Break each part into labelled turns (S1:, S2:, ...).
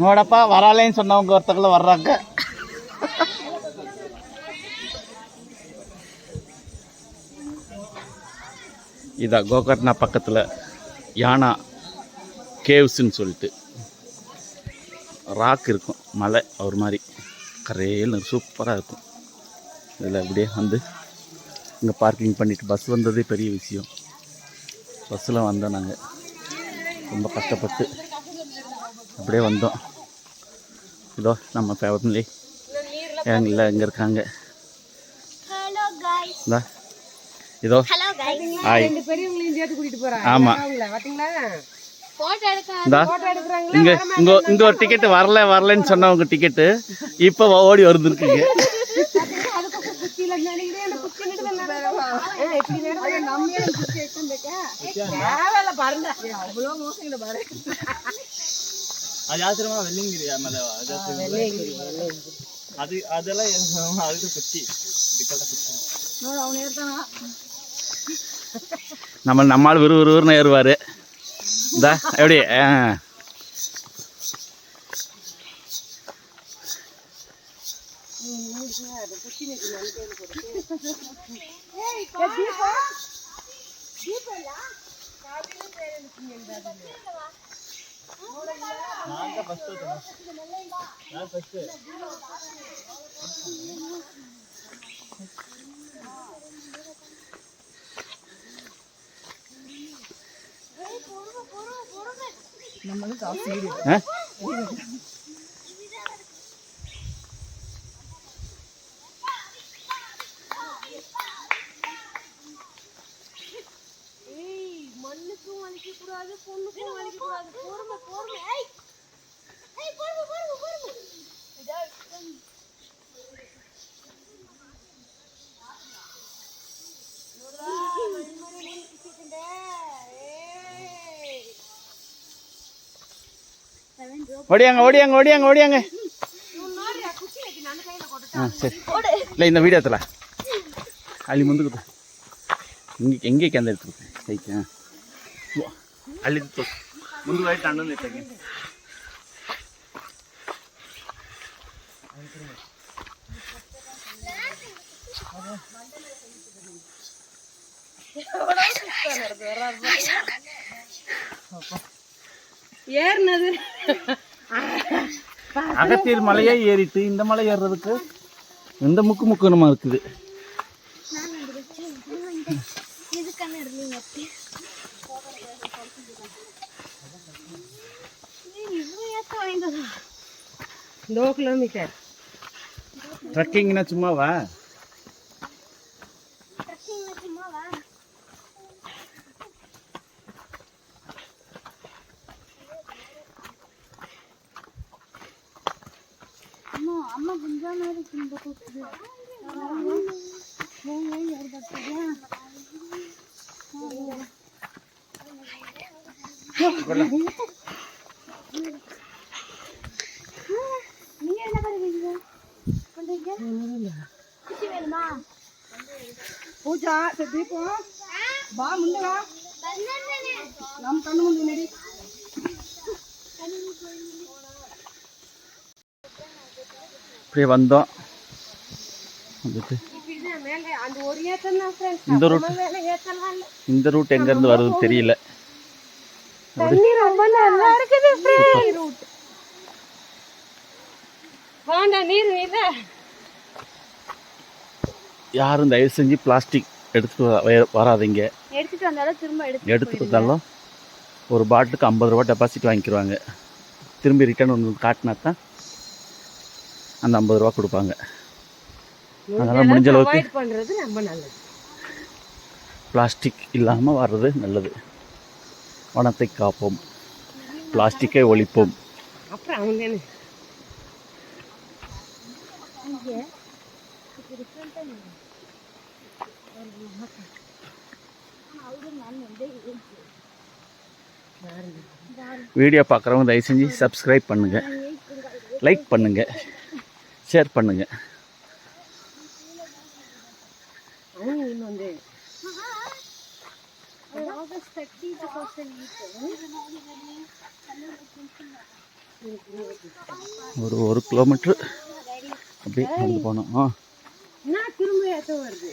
S1: நோடப்பா வராலேன்னு சொன்னவங்க ஒருத்தக்குள்ள வர்றாங்க. இதான் கோகர்ணா பக்கத்தில் யானா கேவ்ஸ்ன்னு சொல்லிட்டு ராக் இருக்கும், மலை ஒரு மாதிரி கரையில் சூப்பராக இருக்கும். இதில் அப்படியே வந்து இங்கே பார்க்கிங் பண்ணிவிட்டு பஸ் வந்ததே பெரிய விஷயம். பஸ்ஸில் வந்தோம் நாங்கள், ரொம்ப கஷ்டப்பட்டு அப்படியே வந்தோம். இதோ நம்ம ஃபேமிலி எங்களை இங்கே இருக்காங்க. இதோ ஹாய். ஆமாம், இங்கே இங்கே இங்கே ஒரு டிக்கெட்டு வரலன்னு சொன்னவங்க டிக்கெட்டு இப்போ ஓடி வந்துருக்குங்க. அது ஆசிரமா வெள்ளிங்கிரியா மலைவா? அது அதெல்லாம் அதுக்கு குச்சி நம்மால் விறுவிறுன்னு ஏறுவார். இந்த எப்படி ஓடியாங்க ஓடியாங்க ஓடியாங்க ஓடியாங்க. சரி இல்லை இந்த வீடியோத்தில் அள்ளி முந்துக்குது எங்கே கேந்த எடுத்துருக்கேன் சைக்கு அள்ளி முந்து வாயிட்டு அண்ணன் எடுத்தேங்க.
S2: ஏறினது
S1: அகத்தியர் மலையே ஏறிட்டு இந்த மலை ஏறுறதுக்கு இந்த முக்குனமா இருக்குது.
S2: கிலோமீட்டர்
S1: ட்ரக்கிங்னா சும்மாவா?
S3: அம்மா கொஞ்சம் நேரம் கிண்ட கூப்பிடுது. நீங்க என்ன பண்ணுவீங்க? குச்சி வேணுமா?
S2: பூஜா தீபம் பா முண்டா நம்ம கண்ணு முண்டு நடி.
S1: இப்படியே வந்தோம். இந்த ரூட் எங்க இருந்து வருதுன்னு தெரியல.
S2: ரொம்ப நல்லா இருக்குது.
S1: யாரும் தயவு செஞ்சு பிளாஸ்டிக் எடுத்துட்டு வராதிங்க. எடுத்துட்டு வந்தாலும் ஒரு பாட்டிலுக்கு 50 ரூபா டெபாசிட் வாங்கிக்கிடுவாங்க. திரும்பி ரிட்டர்ன் ஒன்று காட்டினா தான் அந்த 50 ரூபா கொடுப்பாங்க. அதனால் முடிஞ்ச அளவுக்கு பிளாஸ்டிக் இல்லாமல் வர்றது நல்லது. வனத்தை காப்போம், பிளாஸ்டிக்கை ஒழிப்போம். வீடியோ பார்க்குறவங்க தயவு செஞ்சு சப்ஸ்கிரைப் பண்ணுங்கள், லைக் பண்ணுங்கள், ஷேர் பண்ணுங்கள். ஒரு 1 கிலோமீட்ரு அப்படியே நடந்து போனோம்.
S2: என்ன திரும்ப ஏத்த வருது?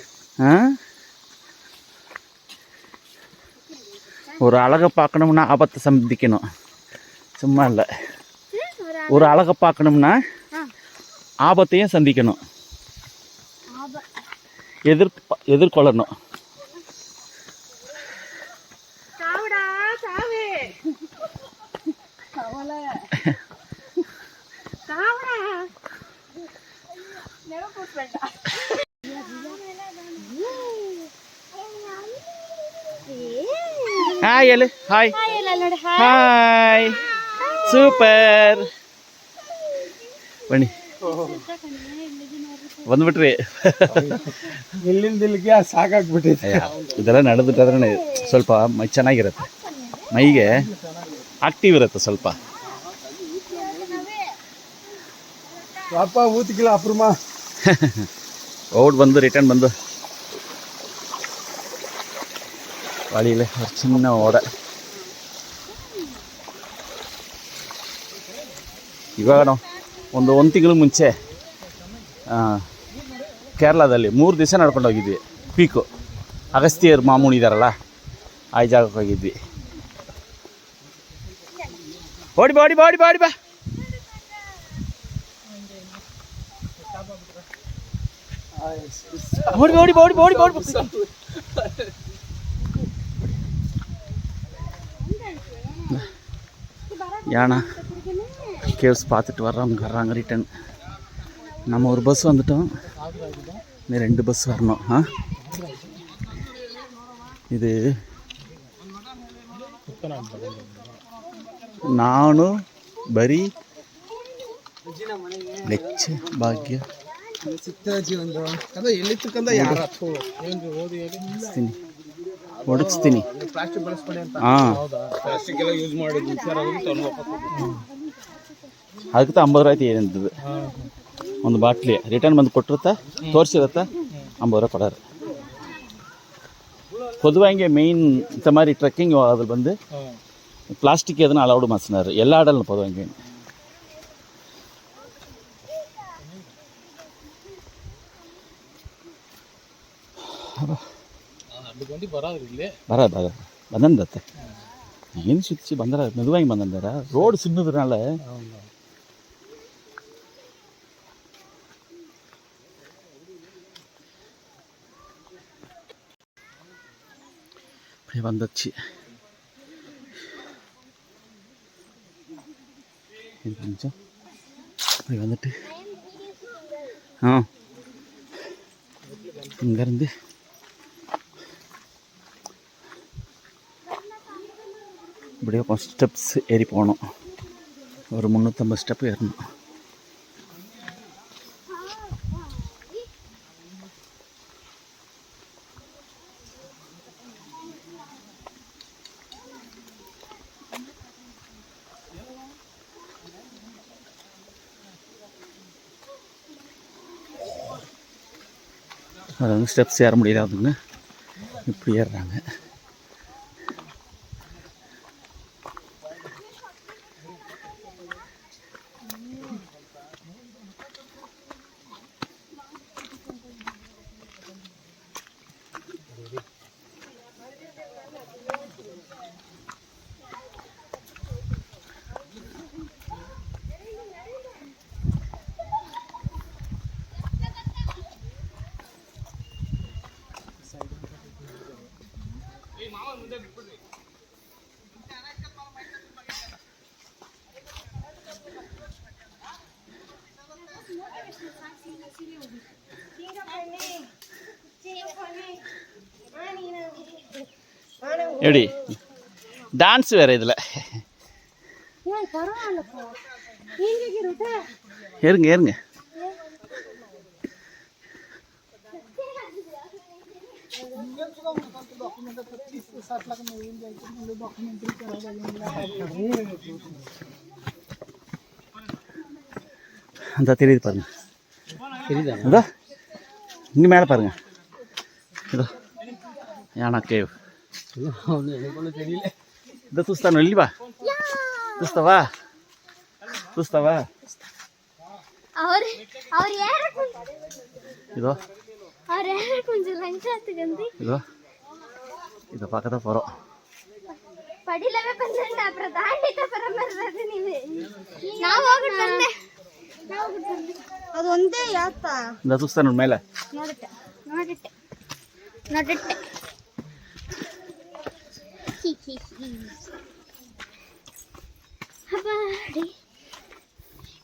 S1: ஒரு அழகை பார்க்கணும்னா ஆபத்தை சந்திக்கணும், சும்மா இல்லை. ஒரு அழகை பார்க்கணும்னா ஆபத்தையும் சந்திக்கணும், எதிர்கொள்ளணும்.
S2: சாவுடா சாவு, கவலை சாவுடா.
S1: ஹாய் எலு, ஹாய் ஹாய், சூப்பர் ಬನ್ನಿ ಬಂದ್ಬಿಟ್ರಿ.
S4: ಇಲ್ಲಿಂದಿಲ್ಲಿಗೆ ಸಾಕಾಗ್ಬಿಟ್ಟಿದೆ.
S1: ಇದೆಲ್ಲ ನಡೆದಿಟ್ಟಾದ್ರೆ ಸ್ವಲ್ಪ ಚೆನ್ನಾಗಿರುತ್ತೆ, ಮೈಗೆ ಆಕ್ಟಿವ್ ಇರುತ್ತೆ ಸ್ವಲ್ಪ.
S4: ಪಾಪ ಊತಿಕಿಲ್ಲ ಅಪ್ರಮ
S1: ಓಡ್ ಬಂದು ರಿಟರ್ನ್ ಬಂದು வழியில் ஒரு சின்ன ஓடை. ಇವಾಗ ಒಂದು ತಿಂಗಳು ಮುಂಚೆ ಕೇರಳದಲ್ಲಿ 3 ದಿವಸ ನಡ್ಕೊಂಡು ಹೋಗಿದ್ವಿ. ಪೀಕು ಅಗಸ್ತ್ಯರು ಮಾಮೂನಿ ಇದ್ದಾರಲ್ಲ, ಆ ಜಾಗಕ್ಕೆ ಹೋಗಿದ್ವಿ. ಓಡಿ ಬಾ ಓಡಿ ಬಾ ಓಡಿ ಬಾ ಓಡಿ ಬಾ. ಓಡಿ ಓಡಿ ಓಡಿ ಓಡಿ ಓಡಿ. யானை கேவ்ஸ் பார்த்துட்டு வர்றாங்க ரிட்டன். நம்ம ஒரு பஸ் வந்துட்டோம், இன்னும் 2 பஸ் வரணும். இது ನಾನು ಬರೀ ಲೆಚ್ಚ ಭಾಗ್ಯ ಹೊಡಿಸ್ತೀನಿ. ಅದಕ್ಕೆ 50 ರೂಪಾಯಿ ಏನಂತದ್ದು ಒಂದು ಬಾಟ್ಲಿ ರಿಟರ್ನ್ ಬಂದು ಕೊಟ್ಟಿರುತ್ತಾ, ತೋರಿಸಿರುತ್ತಾ, 50 ರೂಪಾಯಿ ಕೊಡೋರು. பொதுவாக இங்கே மெயின் இந்த மாதிரி ட்ரெக்கிங் அதில் வந்து பிளாஸ்டிக் எதுவும் அலவுடு மாசினார், எல்லா இடம்லும் பொதுவாக இங்கே. ಬರೋದು ಬಂದಂದತ್ತೆ ಏನು ಸುತ್ತಿ ಬಂದ್ರೆ ಮೆದುವಾಗಿ ಬಂದಂದಾರ. ರೋಡ್ ಸಿನ್ನದ್ರನಾல அப்படியே வந்துச்சு. கொஞ்சம் அப்படி வந்துட்டு இங்கேருந்து இப்படியே கொஞ்சம் ஸ்டெப்ஸ் ஏறி போகணும். ஒரு 350 ஸ்டெப் ஏறணும். அது வந்து ஸ்டெப்ஸ் ஏற முடியாதுன்னு இப்படி ஏறுறாங்க. எப்படி டான்ஸ் வேறு இதில் ஏறுங்க ஏறுங்க. அந்த தெரியுது பாருங்க, தெரியுதா? அதோ இங்கே மேலே பாருங்க, இதோ யானா கேவ். எனக்கு ஒன்றும் தெரியல. ఇదో చూస్తాను వెళ్ళివా చూస్తావా చూస్తావా இதோ இதோ இதை பார்க்க தான் போகிறோம்.
S3: ಅದು ಒಂದೇ ಯಾತ
S1: இந்த చూస్తాను மேலே
S3: ನೋಡಿಟ್ಟೆ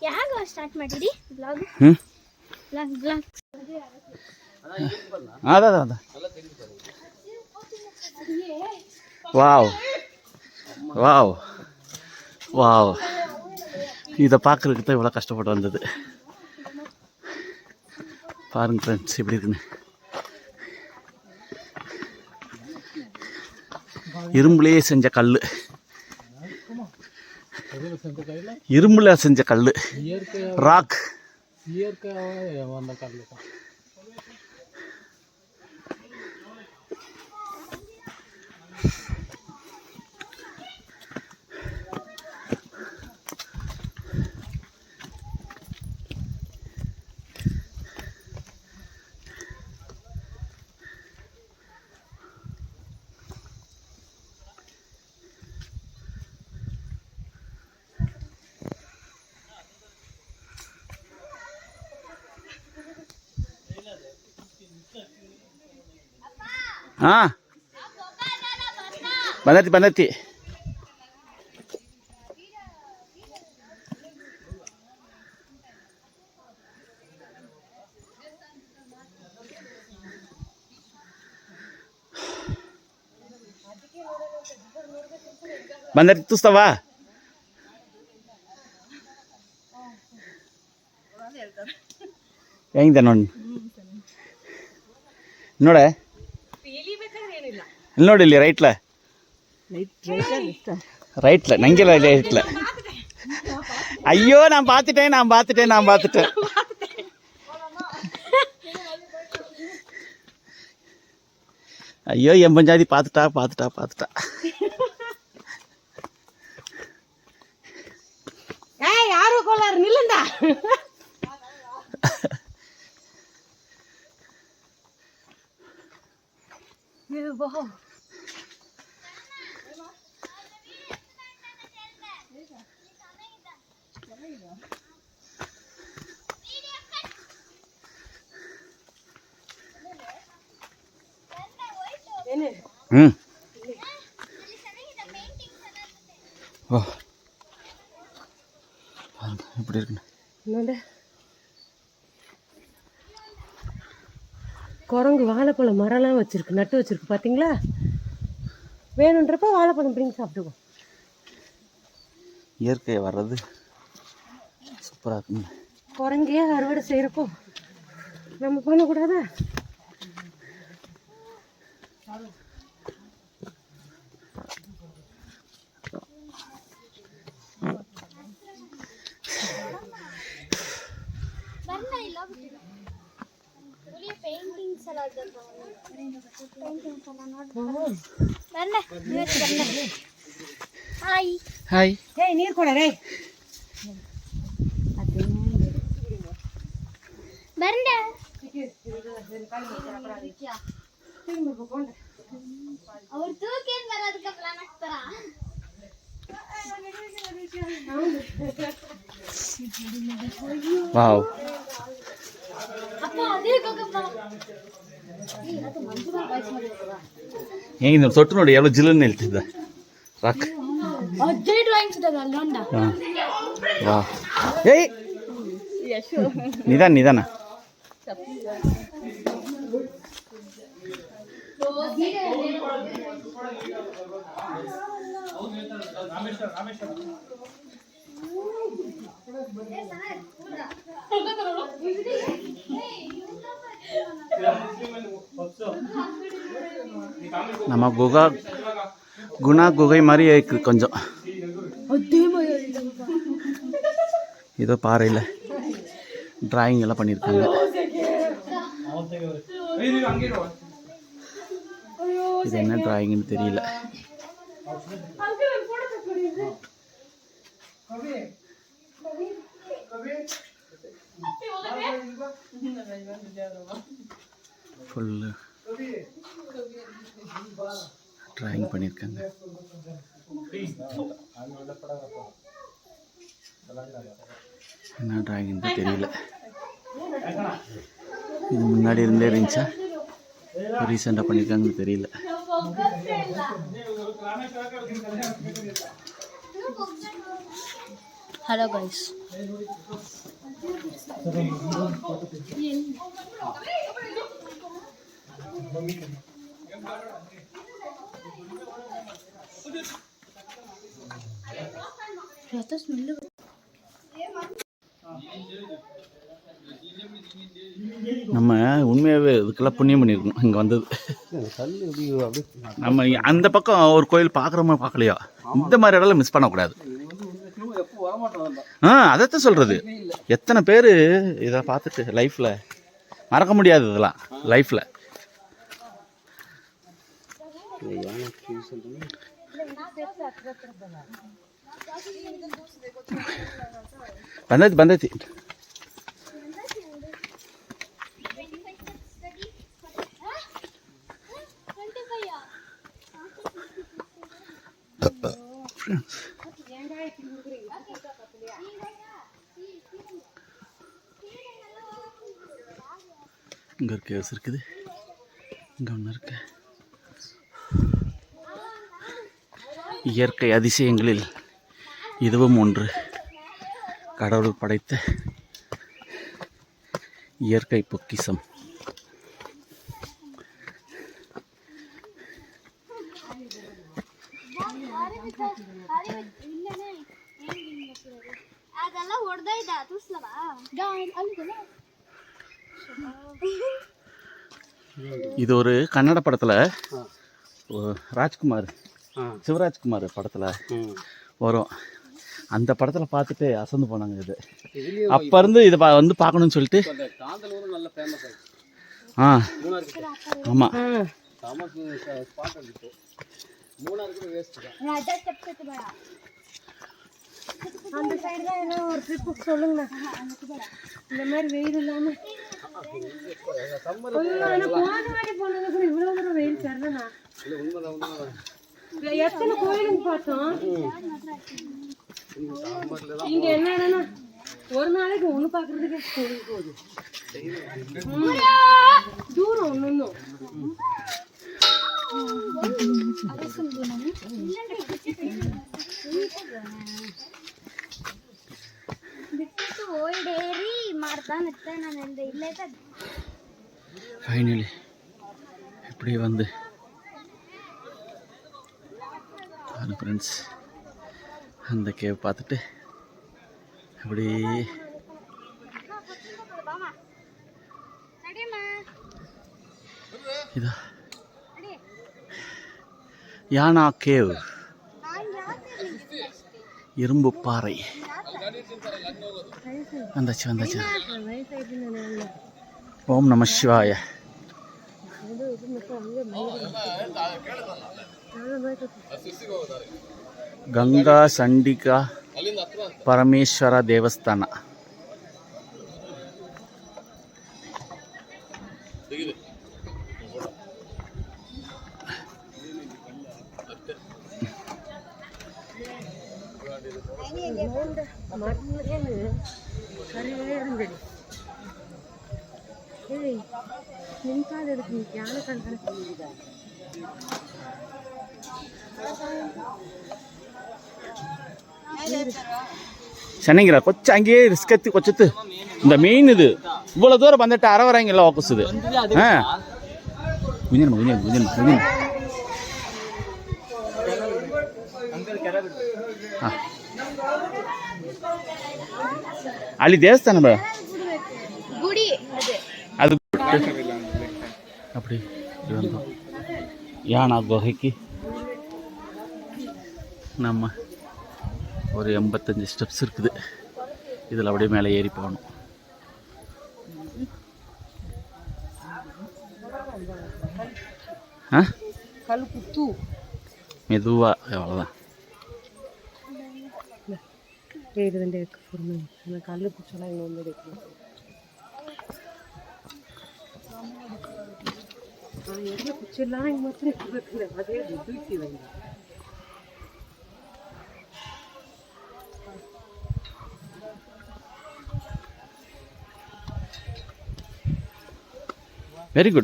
S3: ಯಾವಾಗ ಸ್ಟಾರ್ಟ್ ಮಾಡಿರಿ ಬ್ಲಾಗ್ ಬ್ಲಾಗ್
S1: அதான் அதான் வாவ் வாவ் வாவ் இதை பார்க்குறதுக்கு தான் இவ்வளோ கஷ்டப்பட்டு வந்தது. பாருங்க ஃப்ரெண்ட்ஸ் எப்படி இருக்குன்னு. இரும்புலேயே செஞ்ச கல், இரும்புல செஞ்ச கல், ராக். ಬಂದೈತಿ చూస్తావా? ಹೆಂಗಿದೆ ನೋಡಿ ನೋಡೆ ಇಲ್ಲಿ ನೋಡಿ, ಇಲ್ಲಿ ರೈಟ್ಲ ನಂಗೆಲ್ಲ ರೈಟ್ಲ. ஐயோ நான் பார்த்துட்டேன். ஐயோ என் பஞ்சாதி பார்த்துட்டா.
S2: யாரு கோளாறு நில்லண்டா.
S1: எப்படி இருக்குன்னு.
S2: குரங்கு வாழைப்பழம் மரம்லாம் வச்சிருக்கு, நட்டு வச்சிருக்கு பார்த்தீங்களா? வேணுன்றப்ப வாழைப்பழம் பிடிங்கி சாப்பிட்டுக்கோ.
S1: இயற்கை வர்றது சூப்பராக இருக்குங்க.
S2: குரங்கே அறுவடை செய்கிறப்போ நம்ம பண்ணக்கூடாதா?
S1: ಹಾಯ್
S2: ನೀರು ಕೊಡರೇ
S3: ಬಂದೆ ಅವ್ರು ತೂಕೇನ್ ಬರೋದಕ್ಕೆ ಪ್ಲಾನ್ ಹಾಕ್ತಾರ.
S1: ವಾವ್
S3: ಅಪ್ಪ ಅದೇ ಹೋಗಪ್ಪ.
S1: ಹೆಂಗಿದೆ ತೊಟ್ಟು ನೋಡಿ, ಯಾವ ಜಿಲ್ಲನ್ನು ಹೇಳ್ತಿದ್ದ ರಾಕ್.
S3: ಅಜ್ಜಿ ಡ್ರಾಯಿಂಗ್ಸ್ ಇಡಲ್ಲ ಅಂಡ.
S1: ವಾ ಏಯ್ ನಿಧಾನ நம்ம குணா குகை மாதிரி இருக்கு கொஞ்சம். ஏதோ பாறையில் டிராயிங் எல்லாம் பண்ணியிருக்காங்க. இது என்ன டிராயிங்னு தெரியல. ஃபுல்லு ட்ராயிங் பண்ணியிருக்காங்க. என்ன ட்ராயிங்னு தெரியல. இது முன்னாடி இருந்தே இருந்துச்சா ரீசெண்டாக பண்ணியிருக்காங்கன்னு தெரியல.
S3: ஹலோ கைஸ்,
S1: நம்ம உண்மையாகவே இதுக்கெல்லாம் புண்ணியம் பண்ணியிருக்கோம் இங்கே வந்தது. நம்ம அந்த பக்கம் ஒரு கோயில் பார்க்குறோமா பார்க்கலையா, இந்த மாதிரி இடம்லாம் மிஸ் பண்ணக்கூடாது. அதைத்தான் சொல்கிறது. எத்தனை பேர் இதை பார்த்துட்டு லைஃப்பில் மறக்க முடியாது இதெல்லாம் லைஃப்பில். ಬಂದೈತಿ இங்கே ஒரு கேவ்ஸ் இருக்குது, இங்கே ஒன்று இருக்கு. இயற்கை அதிசயங்களில் இதுவும் ஒன்று. கடவுள் படைத்த இயற்கை பொக்கிஷம். இது ஒரு கன்னட படத்தில் ராஜ்குமார், சிவராஜ்குமார் படத்தில் வரும். அந்த படத்தில் பார்த்துட்டு அசந்து போனாங்க. இது அப்போ இருந்து இதை வந்து பார்க்கணும்னு சொல்லிட்டு. ஆமாம்,
S2: அந்த சைடு தான் ஏதோ ஒரு ட்ரிப்புக்கு சொல்லுங்கண்ணா. இந்த மாதிரி வெயில் இல்லாமல் போன வாட்டி போனது கூட இவ்வளோ தூரம் வெயில் தரலண்ணா. எத்தனை கோயிலுங்க பார்த்தோம். இங்கே என்னன்னா ஒரு நாளைக்கு ஒன்று பார்க்குறதுக்கு கோயில் போகுது. தூரம் ஒன்று
S1: ஃபைனலி இப்படி வந்து ஃப்ரெண்ட்ஸ் அந்த கேவ் பார்த்துட்டு அப்படி இதா யானா கேவ், இரும்பு பாறை. வந்தாச்சு வந்தாச்சு. ஓம் நம சிவாய. ಗಂಗಾ ಸಂಡಿಕಾ ಪರಮೇಶ್ವರ ದೇವಸ್ಥಾನ. ಚೆನ್ನಾಗಿರ ಕೊಚ್ಚ ಹಂಗೆ ರಿಸ್ಕ್ ಎತ್ತಿ ಕೊಚ್ಚತ್ತು இந்த மெயின் இது இவ்வளோ தூரம் வந்துட்டு அரை வராங்க எல்லாம் வாக்குசுது. குஞ்சன் குஞ்சன் குஞ்சன் குஞ்சன் ಅಲ್ಲಿ ದೇವಸ್ಥಾನ ಅದು அப்படி வந்தோம். யானா குகைக்கு நம்ம ஒரு 85 ஸ்டெப்ஸ் இருக்குது. இதில் அப்படியே மேலே ஏறி போகணும். மெதுவாக அவ்வளோதான்.
S2: கல் குச்சலாம் இங்கே வந்து ಎಲ್ಲ ಕುಚ್ಚಿಲ್ಲ ನಂಗೆ ಮಾತ್ರ ಇರ್ಬೇಕಿಲ್ಲ ಅದೇ ದುಡ್ಡು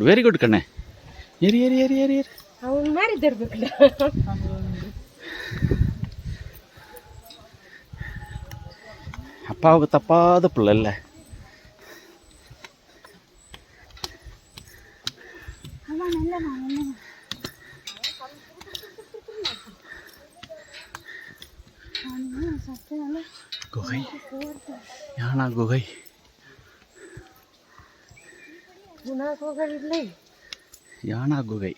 S1: ವೆರಿ ಗುಡ್ ಕಣ್ಣೆ. ಏರಿ
S2: ಅವನು ಮಾಡಿದ್ದಿರ್ಬೇಕಲ್ಲ.
S1: அப்பாவுக்கு தப்பாத பிள்ளை இல்லை. குகை, யானா குகை.
S2: இல்லை
S1: யானா குகை.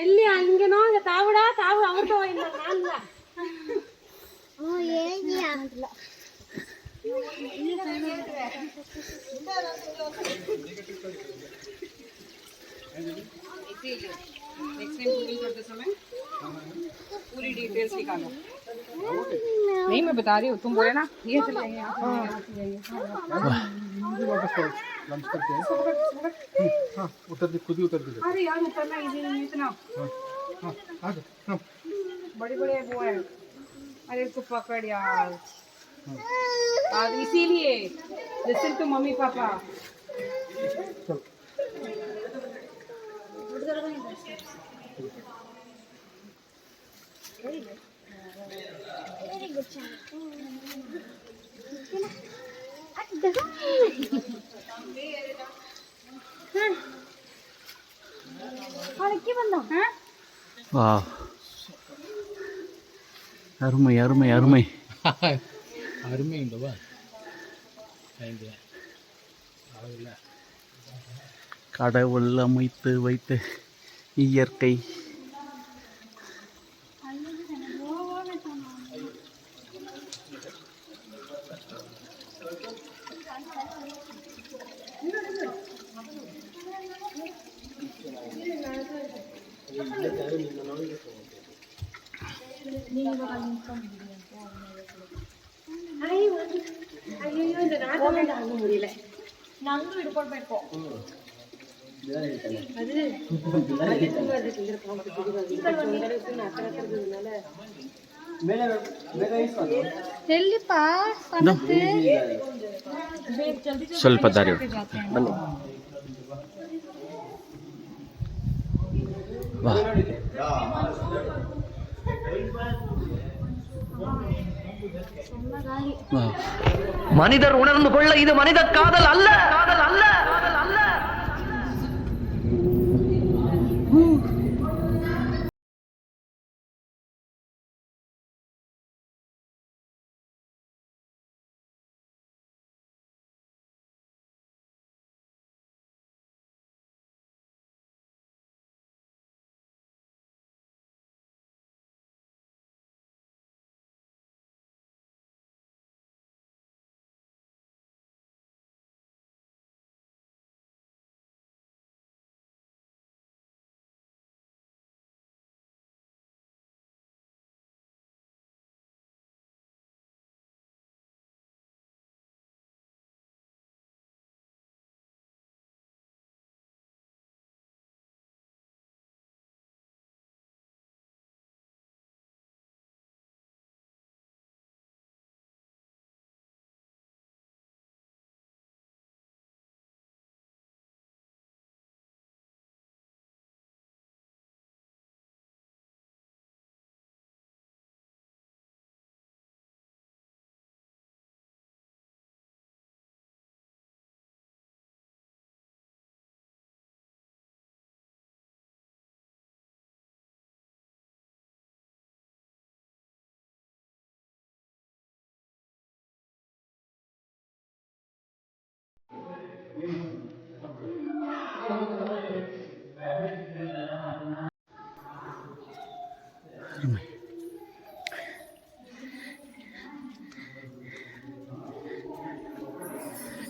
S2: ಎಲ್ಲಿ ಹಂಗೇನೋ ತಾವು ಅವ್ರದ್ದು ನಾನಲ್ಲ.
S5: पूरी डिटेल्स निकालो. नहीं मैं बता रही हूँ, तुम बोले ना ये चले जाइए.
S4: लंच करके हाँ उतर दी, खुद ही उतर दी.
S5: अरे यार उतरना इजी नहीं है इतना.
S4: हाँ आ जा. हाँ
S5: बड़े वो है. अरे इसको पकड़ यार. आज इसीलिए लिसन टू मम्मी पापा.
S4: चल.
S1: வா, அருமை அருமை அருமை.
S4: அருமைங்களா?
S1: கடவுள் அமைத்து வைத்த இயற்கை.
S2: ಅಯ್ಯೋ இந்த நாட்டமே தாங்க முடியல.
S5: ನಂದು ಹಿಡ್ಕೊಳ್ಬೇಕು.
S2: அது
S3: ಎಲ್ಲಿಪ್ಪ
S1: ಸ್ವಲ್ಪ ದಾರಿ ಬನ್ನಿ. வா, வா.
S6: மனிதர் உணர்ந்து கொள்ள இது மனித காதல் அல்ல, காதல் அல்ல, காதல் அல்ல.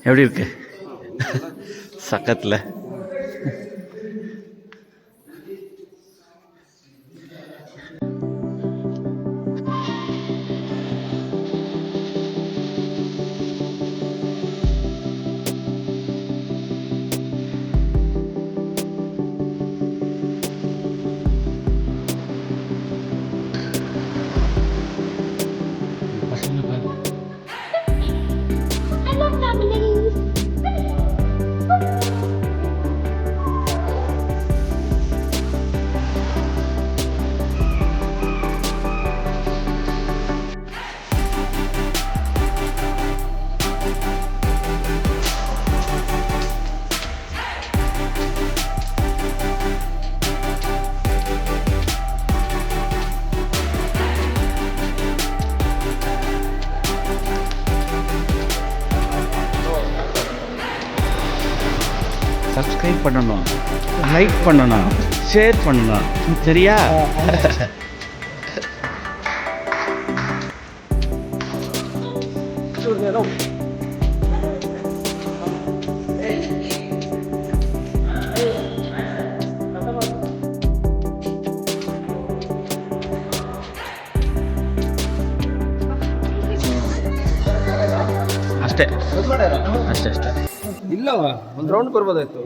S1: எப்படி இருக்கு சக்கத்தில்? சப்ஸ்கிரைப் பண்ணணும், லைக் பண்ணணும், ஷேர் பண்ணணும். சரியா? ಅಷ್ಟೇ ಅಷ್ಟೇ ಅಷ್ಟೇ.
S4: ಇಲ್ಲವ ಒಂದು ರೌಂಡ್ ಬರ್ಬೋದಾಯ್ತು.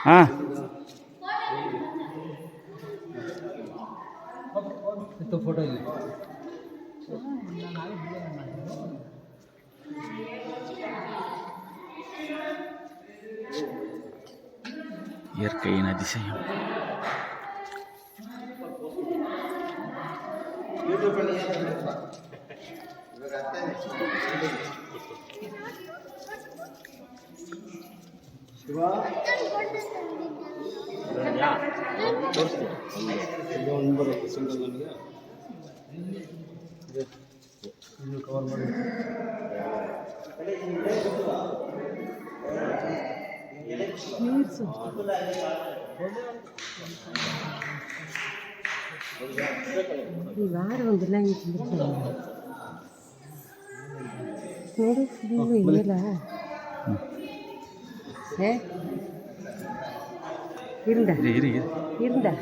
S1: ಹಾಂ
S4: ಫೋಟೋ ಇಲ್ಲ.
S1: இயற்கையின் அதிசயம்.
S4: ಕವರ್ ಮಾಡಿ
S2: வார ಒಂದೆಲ್ಲ ನೋಡು ಫುಲ್ಲು ಏನಿಲ್ಲ இருண்டா இருண்டா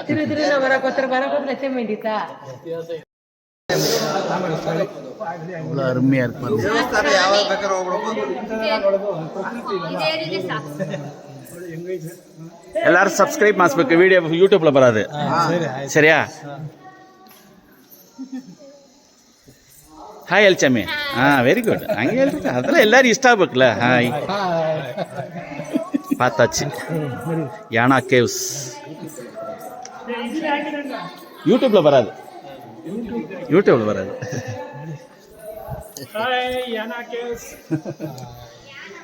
S2: திரு திரு நான் வரக்கொத்தர லட்சம் வேண்டியதா
S1: அவ்வளோ அருமையாக இருப்பாங்க. எல்லாரும் சப்ஸ்கிரைப் மாஸ்புக்கு வீடியோ யூடியூப்ல வராது. சரியா? ಹಾಯ್ ಎಲ್ಚಮ್ಮಿ. Very good. அங்கே இருக்கு அதெல்லாம் எல்லாரும் இஷ்டா இருக்குல்ல. ஹாய் பார்த்தாச்சு. யானா கேவ்ஸ் யூடியூப்ல வராது.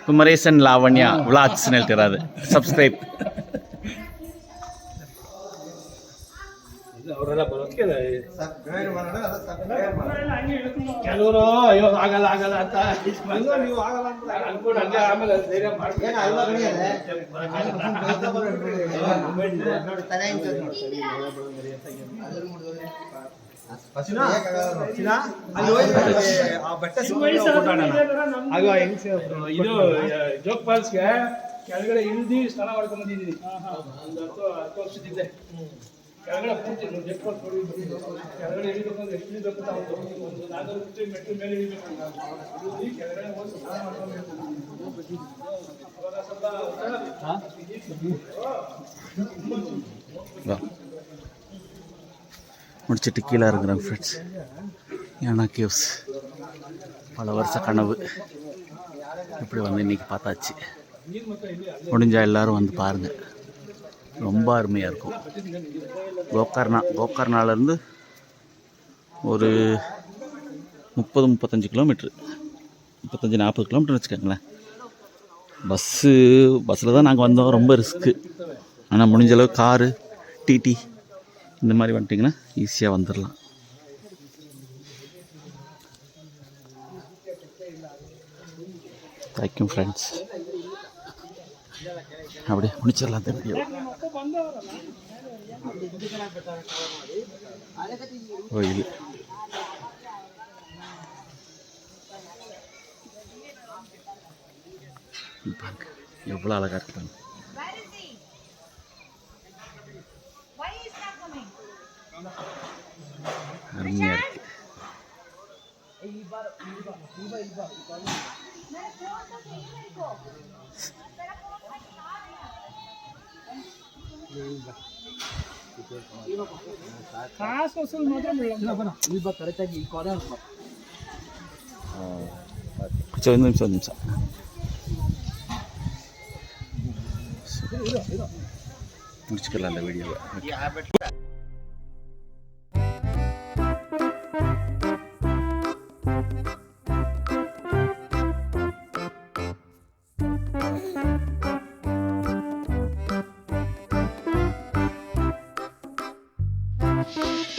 S1: குமரேசன் லாவண்யா விளாக்ஸ் ಹೇಳ್ತಿರೋದು. ಸಬ್ಸ್ಕ್ರೈಬ್.
S4: ಕೆಲವರು ಅಯ್ಯೋ ಆಗಲ್ಲ ಅಂತ ನೀವು ಆಗಲ್ಲ ಅಂತ ಅನ್ಕೊಂಡು ಹಂಗೆ ಆಮೇಲೆ ಧೈರ್ಯ ಇದು ಜೋಗ್ ಫಾಲ್ಸ್ಗೆ ಕೆಳಗಡೆ ಇಳಿದು ಸ್ನಾನ ಮಾಡ್ಕೊಂಡ್ ಬಂದಿದ್ದೀನಿ. ಒಂದು 10 ವರ್ಷದಿದ್ದೆ. ಕೆಳಗಡೆ ಪೂರ್ತಿ ಕೆಳಗಡೆ ಇಳಿಬೇಕಂದ್ರೆ ಎಷ್ಟು ಇಳಿಬೇಕು ಒಂದು 400 ಮೆಟ್ಲು ಮೇಲೆ ಇಳಿಬೇಕು. ಕೆಳಗಡೆ ಹೋಗಿ ಸ್ನಾನ ಮಾಡ್ಕೊಂಡು
S1: முடிச்சுட்டு கீழே இருக்கிறேன் ஃப்ரெண்ட்ஸ். யானா கேவ்ஸ் பல வருஷ கனவு இப்படி வந்து இன்றைக்கி பார்த்தாச்சு. முடிஞ்சால் எல்லோரும் வந்து பாருங்கள், ரொம்ப அருமையாக இருக்கும். கோக்கர்ணாலேருந்து ஒரு 30-35 கிலோமீட்ரு, 35-40 கிலோமீட்டர் வச்சுக்கோங்களேன். பஸ்ஸில் தான் நாங்கள் வந்தோம். ரொம்ப ரிஸ்க்கு. ஆனால் முடிஞ்சளவு காரு, டிடி இந்த மாதிரி வந்துட்டிங்கன்னா ஈஸியாக வந்துடலாம். Thank you friends. அப்படியே முடிச்சிடலாம் அந்த வீடியோ. கோயில் பாருங்க எவ்வளோ அழகாக இருக்காங்க. அருமையாக இருக்கு.
S4: ಕಾಸು ವಸೂಲು ಮಾತ್ರ
S1: சரி, ஒரு நிமிஷம் முடிச்சுக்கலாம் அந்த வீடியோவை.